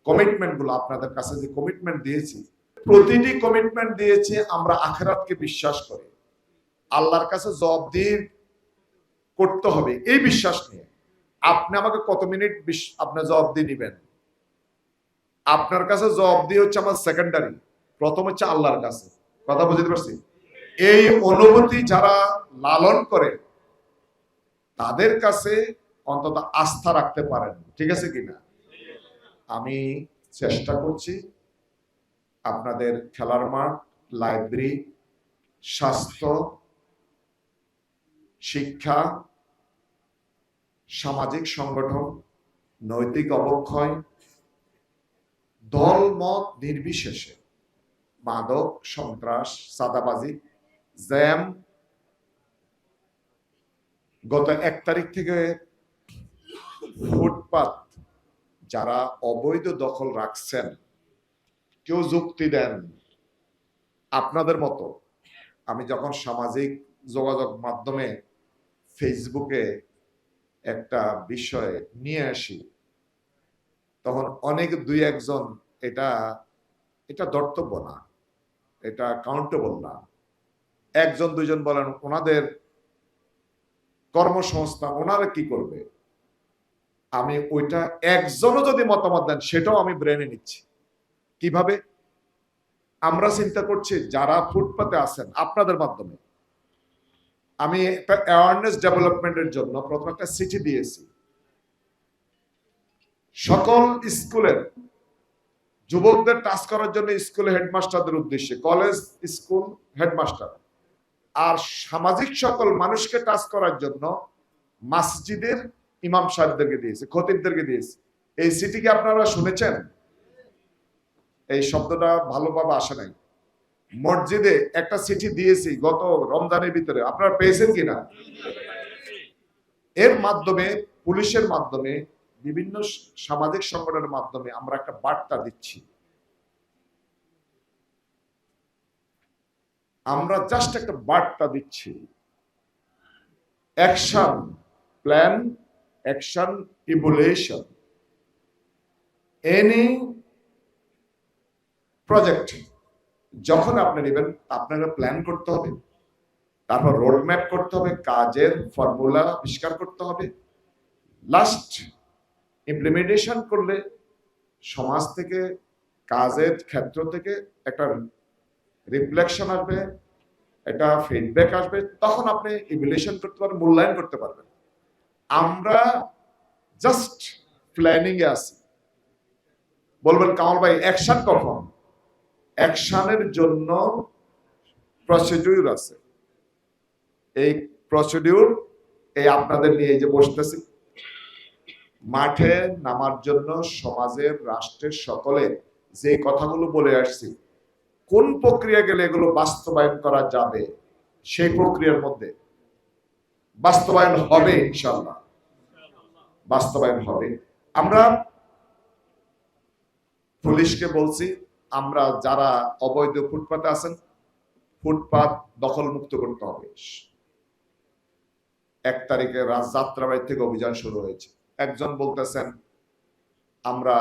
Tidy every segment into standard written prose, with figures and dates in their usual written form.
Commitment গুলো আপনাদের কাছে যে কমিটমেন্ট দিয়েছি, প্রতিটি কমিটমেন্ট দিয়েছি আমরা আখিরাতকে বিশ্বাস করি, আল্লাহর কাছে জবাবদিহি করতে হবে এই বিশ্বাস নিয়ে। আপনি আমাকে কত মিনিট আপনার জবাবদিহি নেবেন, আপনার কাছে জবাবদিহি হচ্ছে আমার সেকেন্ডারি, প্রথম হচ্ছে আল্লাহর কাছে। কথা বুঝতে পারছি? এই অনুভূতি যারা লালন করে তাদের কাছে অন্তত আস্থা রাখতে পারেন, ঠিক আছে কিনা? আমি চেষ্টা করছি আপনাদের খেলার মাঠ, লাইব্রেরি, স্বাস্থ্য, শিক্ষা, সামাজিক সংগঠন, নৈতিক অবক্ষয়, দল মত নির্বিশেষে, মাদক, সন্ত্রাস, চাঁদাবাজি, জ্যাম, গত 1 তারিখ থেকে ফুটপাত যারা অবৈধ দখল রাখছেন, কেউ যুক্তি দেন আপনাদের মতো। আমি যখন সামাজিক যোগাযোগ মাধ্যমে ফেসবুকে একটা বিষয় নিয়ে আসি, তখন অনেক 2-1 জন এটা ধর্তব্য না, এটা কাউন্টেবল না, 1-2 জন বলেন ওনাদের কর্মসংস্থান, ওনারা কি করবে। আমি ওইটা একজনও যদি মতামত দেন সেটাও আমি ব্রেনে নিচ্ছি। কিভাবে? আমরা চিন্তা করছি যারা ফুটপাতে আছেন আপনাদের মাধ্যমে, আমি একটা অ্যাওয়ারনেস ডেভেলপমেন্টের জন্য প্রথম একটা চিঠি দিয়েছি সকল স্কুলের যুবকদের টাচ করার জন্য, স্কুলে হেডমাস্টারদের উদ্দেশ্যে, কলেজ স্কুল হেডমাস্টার, আর সামাজিক সকল মানুষকে টাচ করার জন্য মসজিদের ইমাম সাহেবদেরকে দিয়েছে, খতিবদেরকে দিয়েছে। এই চিঠি কি আপনারা শুনেছেন? এই শব্দটা ভালোভাবে আসে নাই। মসজিদে একটা চিঠি দিয়েছি গত রমজানের ভিতরে, আপনারা পেয়েছেন কিনা? এর মাধ্যমে, পুলিশের মাধ্যমে, বিভিন্ন সামাজিক সংগঠনের মাধ্যমে আমরা একটা বার্তা দিচ্ছি। আমরা জাস্ট একটা বার্তা দিচ্ছি, action plan, action evaluation, any project যখন আপনি নেবেন আপনাকে প্ল্যান করতে হবে, তারপর রোডম্যাপ করতে হবে, কাজের ফর্মুলা আবিষ্কার করতে হবে, লাস্ট ইমপ্লিমেন্টেশন করলে সমাজ থেকে, কাজের ক্ষেত্র থেকে একটা রিফ্লেকশন আসবে, একটা ফিডব্যাক আসবে, তখন আপনি ইভ্যালুয়েশন করতে পারবেন, মূল্যায়ন করতে পারবেন। আমরা জাস্ট প্ল্যানিং এ আছি। বলবেন কামাল ভাই অ্যাকশন কখন? অ্যাকশনের জন্য প্রসিডিউর আছে। এই প্রসিডিউর এই আপনাদের নিয়ে এই যে বসতেছি, মাঠে নামার জন্য সমাজের, রাষ্ট্রের সকলে যে কথাগুলো বলে আসছি, কোন প্রক্রিয়া গেলে এগুলো বাস্তবায়ন করা যাবে, সেই প্রক্রিয়ার মধ্যে বাস্তবায়ন হবে, ইনশাআল্লাহ বাস্তবায়ন হবে। আমরা পুলিশকে বলছি, আমরা যারা অবৈধ ফুটপাতে আছেন, ফুটপাত দখল মুক্ত করতে হবে। 1 তারিখে যাত্রাবাড়ি থেকে অভিযান শুরু হয়েছে। একজন বলতেছেন আমরা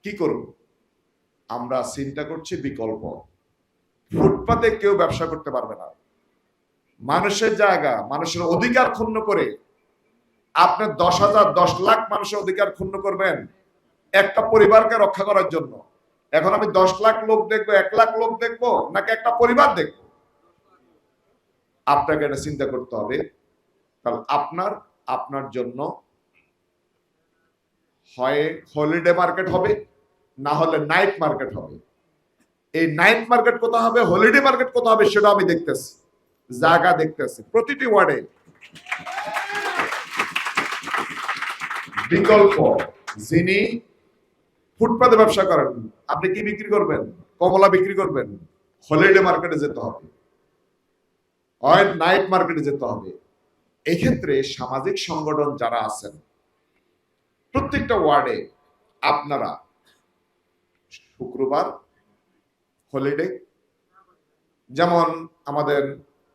কি করব? আমরা চিন্তা করছি বিকল্প। ফুটপাতে কেউ ব্যবসা করতে পারবে না, মানুষের জায়গা, মানুষের অধিকার ক্ষুণ্ণ করে আপনি 10,000 10 লাখ মানুষের অধিকার ক্ষুণ্ণ করবেন একটা পরিবারকে রক্ষা করার জন্য। এখন আমি 10 লাখ লোক দেখবো, 1 লাখ লোক দেখবো, নাকি একটা পরিবার দেখবো? আপনাকে এটা চিন্তা করতে হবে। তাহলে আপনার জন্য হয় হলিডে মার্কেট হবে, না হলে নাইট মার্কেট হবে। এই নাইট মার্কেট কোথায় হবে, হলিডে মার্কেট কোথায় হবে, সেটা আমি দেখতেছি, জায়গা দেখতেছি প্রতিটি ওয়ার্ডে। বিকল্প, যিনি ফুটপাতে ব্যবসা করেন, আপনি কি বিক্রি করবেন? কমলা বিক্রি করবেন? হলিডে মার্কেটে যেতে হবে, হয় নাইট মার্কেটে যেতে হবে। এক্ষেত্রে সামাজিক সংগঠন যারা আছেন প্রত্যেকটা ওয়ার্ডে আপনারা শুক্রবার হলিডে, যেমন আমাদের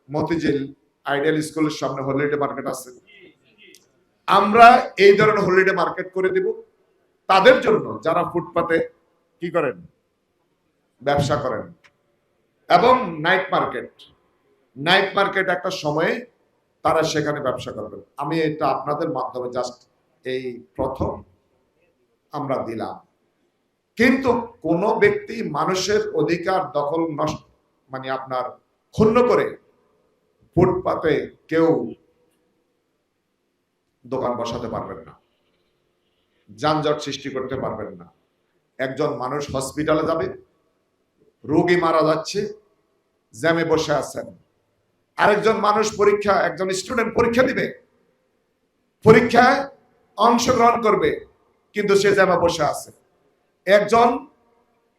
মতিঝিল আইডিয়াল স্কুলের সামনে হলিডে মার্কেট আছে, আমরা এই ধরনের হলিডে মার্কেট করে দিব। তাদের জন্য যারা ফুটপাতে কি করেন, ব্যবসা করেন, এবং নাইট মার্কেট একটা সময়ে তারা সেখানে ব্যবসা করবেন। আমি এটা আপনাদের মাধ্যমে জাস্ট এই প্রথম আমরা দিলাম। কিন্তু কোন ব্যক্তি মানুষের অধিকার দখল নষ্ট মানে আপনার ক্ষুণ্ণ করে ফুটপাতে কেউ দোকান বসাতে পারবেন না, যানজট সৃষ্টি করতে পারবেন না। একজন মানুষ হসপিটালে যাবে, রোগী মারা যাচ্ছে, জ্যামে বসে আছেন। আরেকজন মানুষ একজন স্টুডেন্ট পরীক্ষা দিবে, পরীক্ষায় অংশগ্রহণ করবে, কিন্তু সে জ্যামে বসে আছে। একজন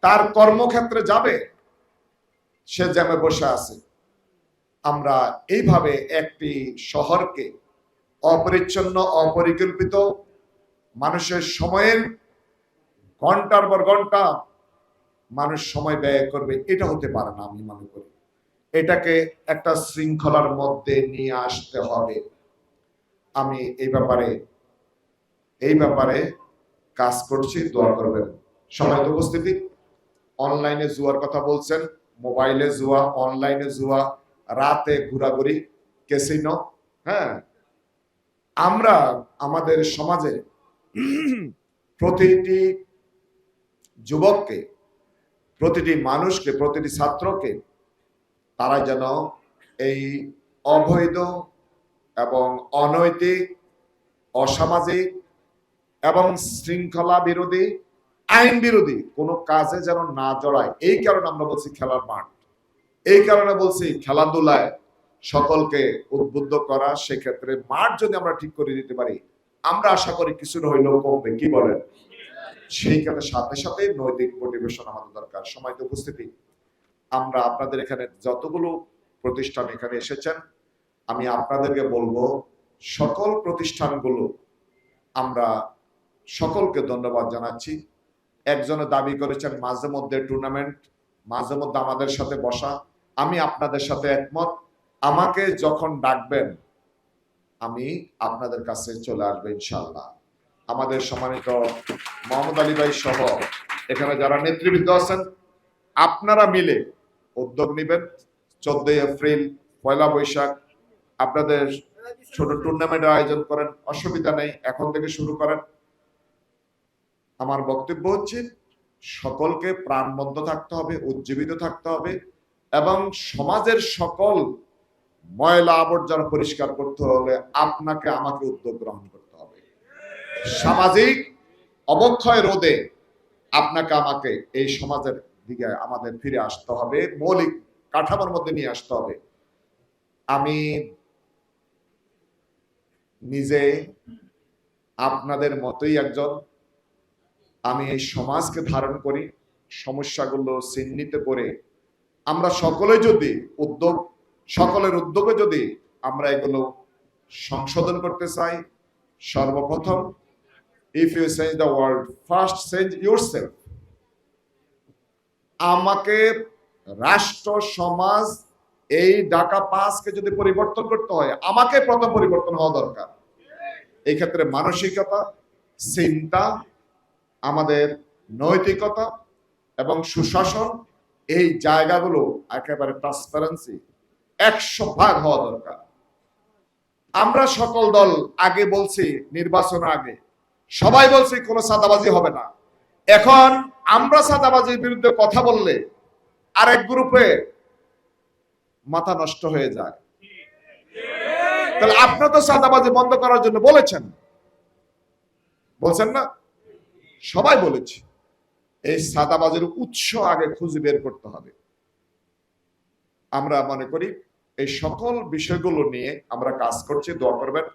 তার কর্মক্ষেত্রে যাবে, সে জ্যামে বসে আছে। আমরা এইভাবে একটি শহরকে অপরিচ্ছন্ন, অপরিকল্পিত, মানুষের সময়ের ঘন্টার পর ঘন্টা মানুষ সময় ব্যয় করবে, এটা হতে পারে না। আমি মনে করি এটাকে একটা শৃঙ্খলার মধ্যে নিয়ে আসতে হবে। আমি এই ব্যাপারে কাজ করছি, দোয়া করবেন। সবাই উপস্থিতি, অনলাইনে জুয়ার কথা বলছেন, মোবাইলে জুয়া, অনলাইনে জুয়া, রাতে ঘোরাঘুরি, ক্যাসিনো। হ্যাঁ, আমরা আমাদের সমাজে প্রতিটি যুবককে, প্রতিটি মানুষকে, প্রতিটি ছাত্রকে তারা যেন এই অবৈধ এবং অনৈতিক, অসামাজিক এবং শৃঙ্খলা বিরোধী, আইন বিরোধী কোনো কাজে যেন না জড়ায়। এই কারণে আমরা বলছি খেলার মাঠ, এই কারণে বলছি খেলাধুলায় সকলকে উদ্বুদ্ধ করা। সেক্ষেত্রে মাঠ যদি আমরা ঠিক করে দিতে পারি, আমরা আশা করি কিছু হইলেও কমবে। কি বলেন? সেই কারণে সাথে সাথে নৈতিক মোটিভেশন আমাদের দরকার। সময় তো উপস্থিতি, আমরা আপনাদের এখানে যতগুলো প্রতিষ্ঠান এখানে এসেছেন, আমি আপনাদেরকে বলবো সকল প্রতিষ্ঠানগুলো আমরা সকলকে ধন্যবাদ জানাচ্ছি। একজনে দাবি করেছেন মাঝে মধ্যে টুর্নামেন্ট, মাঝে মধ্যে আমাদের সাথে বসা। আমি আপনাদের সাথে একমত। আমাকে যখন ডাকবেন আমি আপনাদের কাছে চলে আসবো ইনশাআল্লাহ। আমাদের সম্মানিত মোহাম্মদ আলী ভাই সহ এখানে যারা নেতৃবৃন্দ আছেন, আপনারা মিলে উদ্যোগ নেবেন। 14 এপ্রিল, 1 বৈশাখ আপনাদের ছোট টুর্নামেন্টের আয়োজন করেন, অসুবিধা নেই, এখন থেকে শুরু করেন। আমার বক্তব্য হচ্ছে সকলকে প্রাণবদ্ধ থাকতে হবে, উজ্জীবিত থাকতে হবে, এবং সমাজের সকল ময়লা আবর্জনা পরিষ্কার করতে হলে আপনাকে আমাকে উদ্যোগ গ্রহণ করতে হবে। সামাজিক অবক্ষয় রোধে আপনাকে আমাকে এই সমাজের দিকে আমাদের ফিরে আসতে হবে, মৌলিক কাঠামোর মধ্যে নিয়ে আসতে হবে। আমি নিজে আপনাদের মতোই একজন, আমি এই সমাজকে ধারণ করি। সমস্যাগুলো চিহ্নিত করে আমরা সকলের উদ্যোগে যদি আমরা এগুলো সংশোধন করতে চাই, সর্বপ্রথম if you change the world, first change yourself. আমাকে রাষ্ট্র, সমাজ, এই ঢাকা 5কে যদি পরিবর্তন করতে হয়, আমাকে প্রথম পরিবর্তন হওয়া দরকার। এই ক্ষেত্রে মানসিকতা, চিন্তা, আমাদের নৈতিকতা এবং সুশাসন, এই জায়গাগুলো একেবারে ট্রান্সপারেন্সি 100% হওয়া দরকার। আমরা সকল দল আগে বলছি, নির্বাচন আগে সবাই বলছি কোনো চাঁদাবাজি হবে না। এখন আমরা চাঁদাবাজির বিরুদ্ধে কথা বললে আরেক গ্রুপে মাথা নষ্ট হয়ে যায়। তাহলে আপনি তো চাঁদাবাজি বন্ধ করার জন্য বলছেন না? সবাই বলেছি। এই চাঁদাবাজির উৎস আগে খুঁজে বের করতে হবে। আমরা মনে করি এই সকল বিষয়গুলো নিয়ে আমরা কাজ করছি, দোয়া করবেন।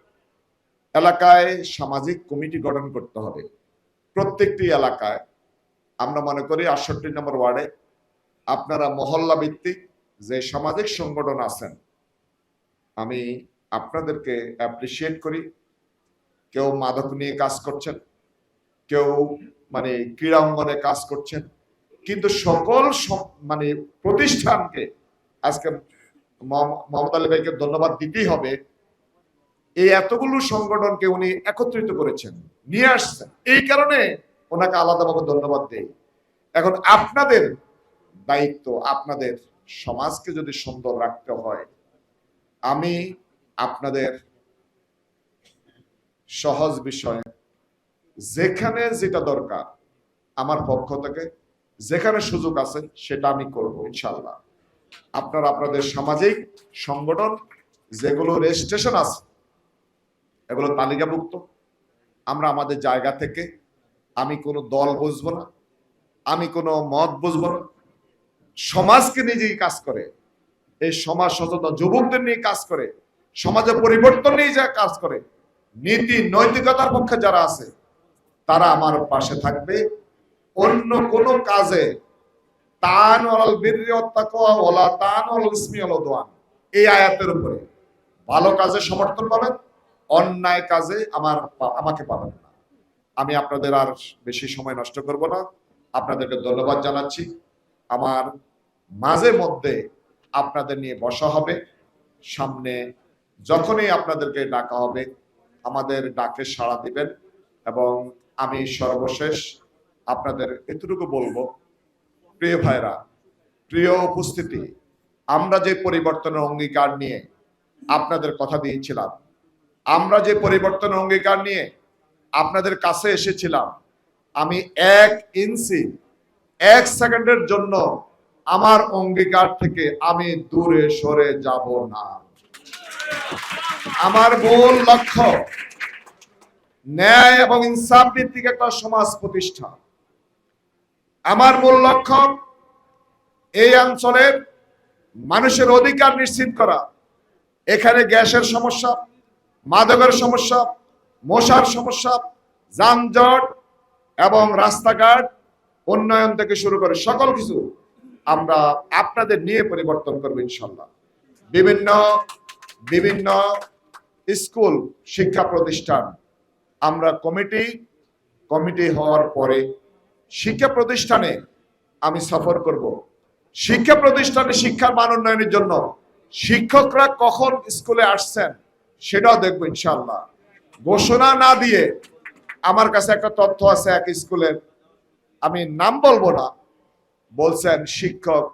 এলাকায় সামাজিক কমিটি গঠন করতে হবে। প্রত্যেকটি এলাকায় আমরা মনে করি 68 নম্বর ওয়ার্ডে আপনারা মহল্লা ভিত্তিক যে সামাজিক সংগঠন আছেন, আমি আপনাদেরকে অ্যাপ্রিসিয়েট করি। কেউ মাদক নিয়ে কাজ করছেন, কেউ ক্রীড়া অঙ্গনে কাজ করছেন, কিন্তু সকল প্রতিষ্ঠানকে আজকে মোহাম্মদ আলী ভাইকে ধন্যবাদ দিতেই হবে। এই এতগুলো সংগঠনকে উনি একত্রিত করেছেন, নিয়ে আসছেন। এই কারণে ওনাকে আলাদাভাবে ধন্যবাদ দেই। এখন আপনাদের দায়িত্ব, আপনাদের সমাজকে যদি সুন্দর রাখতে হয়, আমি আপনাদের সহজ বিষয়, যেখানে যেটা দরকার আমার পক্ষ থেকে, যেখানে সুযোগ আছে সেটা আমি করব ইনশাআল্লাহ। আপনারা আপনাদের সামাজিক সংগঠন যেগুলো রেজিস্ট্রেশন আছে এগুলো তালিকাভুক্ত, আমরা আমাদের জায়গা থেকে, আমি কোনো দল বুঝবো না, আমি কোনো মত বুঝবো না, সমাজকে নিজেই কাজ করে, এই সমাজ সচেতন যুবকদের নিয়ে কাজ করে, সমাজে পরিবর্তন নিয়ে যা কাজ করে, নীতি নৈতিকতার পক্ষে যারা আছে তারা আমার পাশে থাকবে। অন্য কোন কাজে তান ওয়াল বিররি ওয়াত তাকওয়া ওয়ালা তান ওয়াল ইসমি ওয়াল উদওয়ান, এই আয়াতের উপরে ভালো কাজে সমর্থন পাবেন, অন্যায় কাজে আমাকে পাবেন না। আমি আপনাদের আর বেশি সময় নষ্ট করব না, আপনাদেরকে ধন্যবাদ জানাচ্ছি। আমার মাঝে মধ্যে আপনাদের নিয়ে বসা হবে, সামনে যখনই আপনাদেরকে ডাকা হবে আমাদের ডাকে সাড়া দিবেন। এবং আমি সর্বশেষ আপনাদের এতটুকু বলবো, প্রিয় ভাইরা, প্রিয় উপস্থিতি, আমরা যে পরিবর্তনের অঙ্গীকার নিয়ে আপনাদের কথা দিয়েছিলাম, আমরা যে পরিবর্তনের অঙ্গীকার নিয়ে আপনাদের কাছে এসেছিলাম, আমি 1 ইঞ্চি 1 সেকেন্ডের জন্য আমার অঙ্গীকার থেকে আমি দূরে সরে যাব না। আমার মূল লক্ষ্য ন্যায় এবং ইনসাফ ভিত্তিক একটা সমাজ প্রতিষ্ঠা। আমার মূল লক্ষ্য এই অঞ্চলের মানুষের অধিকার নিশ্চিত করা। এখানে গ্যাসের সমস্যা, মাদকের সমস্যা, মশার সমস্যা, যানজট এবং রাস্তাঘাট উন্নয়ন থেকে শুরু করে সকল কিছু আমরা আপনাদের নিয়ে পরিবর্তন করবো ইনশাল্লাহ। বিভিন্ন স্কুল, শিক্ষা প্রতিষ্ঠান আমরা কমিটি হওয়ার পরে শিক্ষা প্রতিষ্ঠানে আমি সফর করব। শিক্ষা প্রতিষ্ঠানে শিক্ষার মান উন্নয়নের জন্য শিক্ষকরা কখন স্কুলে আসছেন সেটাও দেখবো ইনশাআল্লাহ। ঘোষণা না দিয়ে আমার কাছে একটা তথ্য আছে, এক স্কুলের, আমি নাম বলবো না, বলছেন শিক্ষক,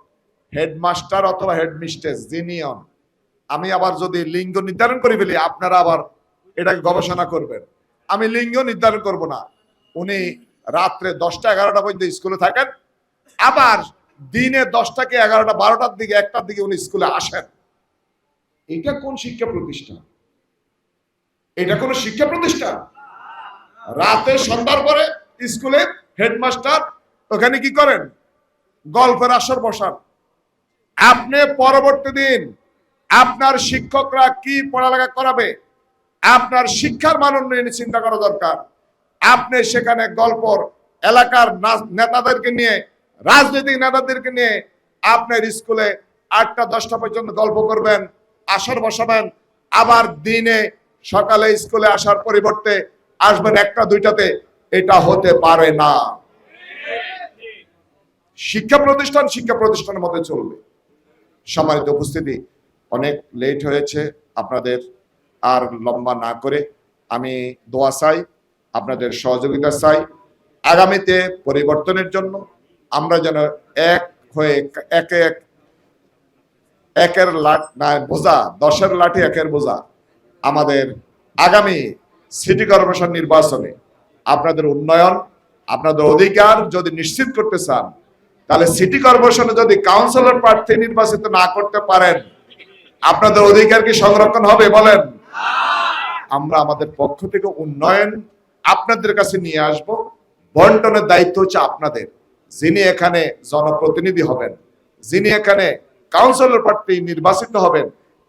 হেডমাস্টার অথবা হেডমিস্ট্রেস যিনি হন, আমি আবার যদি লিঙ্গ নির্ধারণ করে ফেলি আপনারা আবার এটাকে গবেষণা করবেন, আমি লিঙ্গ নির্ধারণ করব না, উনি রাত্রে 10টা 11টা পর্যন্ত স্কুলে থাকেন, আবার দিনে 10টা কি 11টা 12টার দিকে 1টার দিকে উনি স্কুলে আসেন। এটা কোন শিক্ষা প্রতিষ্ঠান? এটা কোন শিক্ষা প্রতিষ্ঠান? রাতে সন্ধ্যার পরে স্কুলে হেডমাস্টার ওখানে কি করেন? গল্পের আসর বসান। আপনি পরবর্তী দিন আপনার শিক্ষকরা কি পড়ালেখা করাবে, আপনার শিক্ষার মান উন্নয়নে চিন্তা করা দরকার। আপনি সেখানে গল্পর এলাকার নেতাদেরকে নিয়ে, রাজনৈতিক নেতাদেরকে নিয়ে আপনার স্কুলে 8টা 10টা পর্যন্ত গল্প করবেন, আসর বসাবেন, আবার দিনে সকালে স্কুলে আসার পরিবর্তে আসবেন 1টা 2টাতে। এটা হতে পারে না। শিক্ষা প্রতিষ্ঠানের মধ্যে চলবে। সম্মানিত উপস্থিতি, অনেক লেট হয়েছে, আপনাদের আর লম্বা না করে আমি দোয়া চাই, আপনাদের সহযোগিতা চাই। আগামীতে পরিবর্তনের জন্য আমরা যেন এক হয়ে একের বোঝা 10-এর লাঠি একের বোঝা। আমাদের আগামী সিটি কর্পোরেশন নির্বাচনে আপনাদের উন্নয়ন, আপনাদের অধিকার যদি নিশ্চিত করতে চান, তাহলে সিটি কর্পোরেশনে যদি কাউন্সিলর প্রার্থী নির্বাচিত না করতে পারেন, আপনাদের অধিকার কি সংরক্ষণ হবে? বলেন। আমরা আমাদের পক্ষ থেকে উন্নয়ন আপনাদের কাছে নিয়ে আসব। বন্টনের দায়িত্ব হচ্ছে আপনাদের। যিনি এখানে জনপ্রতিনিধি হবেন, যিনি এখানে কাউন্সিলর প্রার্থী নির্বাচিত হবেন,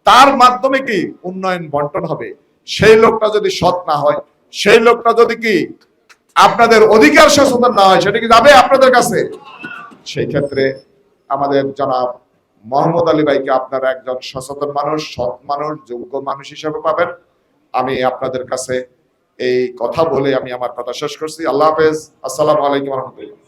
তার মাধ্যমে কি উন্নয়ন বন্টন হবে। সেই লোকটা যদি সৎ না হয়, সেই লোকটা যদি কি আপনাদের অধিকার সচেতন না হয়, সেটা কি যাবে আপনাদের কাছে? সেই ক্ষেত্রে আমাদের জনাব মোহাম্মদ আলী ভাইকে আপনারা একজন সচেতন মানুষ, সৎ মানুষ, যোগ্য মানুষ হিসেবে পাবেন। আমি আপনাদের কাছে এই কথা বলে আমি আমার কথা শেষ করছি। আল্লাহ হাফেজ। আসসালামু আলাইকুম ওয়া রাহমাতুল্লাহ।